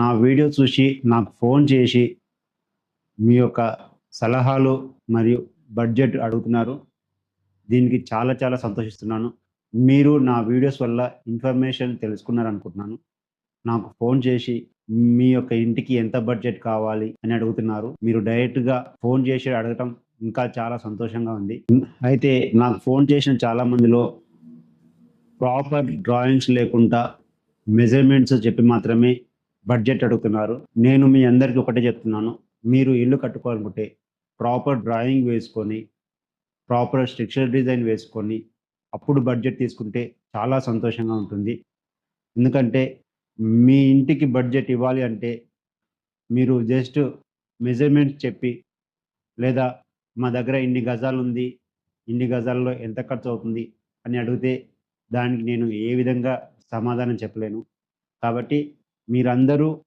నా వీడియో చూసి నాకు ఫోన్ చేసి మీ యొక్క సలహాలు మరియు బడ్జెట్ అడుగుతున్నారు. దీనికి చాలా చాలా సంతోషిస్తున్నాను. మీరు నా వీడియోస్ వల్ల ఇన్ఫర్మేషన్ తెలుసుకున్నారనుకుంటున్నాను. నాకు ఫోన్ చేసి మీ యొక్క ఇంటికి ఎంత బడ్జెట్ కావాలి అని అడుగుతున్నారు. మీరు డైరెక్ట్‌గా ఫోన్ చేసి అడగటం ఇంకా చాలా సంతోషంగా ఉంది. అయితే నాకు ఫోన్ చేసిన చాలా మందిలో ప్రాపర్ డ్రాయింగ్స్ లేకుండా మెజర్‌మెంట్స్ చెప్పి మాత్రమే బడ్జెట్ అడుగుతున్నారు. నేను మీ అందరికీ ఒకటే చెప్తున్నాను. మీరు ఇల్లు కట్టుకోవాలనుకుంటే ప్రాపర్ డ్రాయింగ్ వేసుకొని, ప్రాపర్ స్ట్రక్చర్ డిజైన్ వేసుకొని, అప్పుడు బడ్జెట్ తీసుకుంటే చాలా సంతోషంగా ఉంటుంది. ఎందుకంటే మీ ఇంటికి బడ్జెట్ ఇవ్వాలి అంటే మీరు జస్ట్ మెజర్‌మెంట్స్ చెప్పి లేదా మా దగ్గర ఇన్ని గజాలుంది, ఇన్ని గజాల్లో ఎంత ఖర్చవుతుంది అని అడిగితే దానికి నేను ఏ విధంగా సమాధానం చెప్పలేను. కాబట్టి మీరందరూ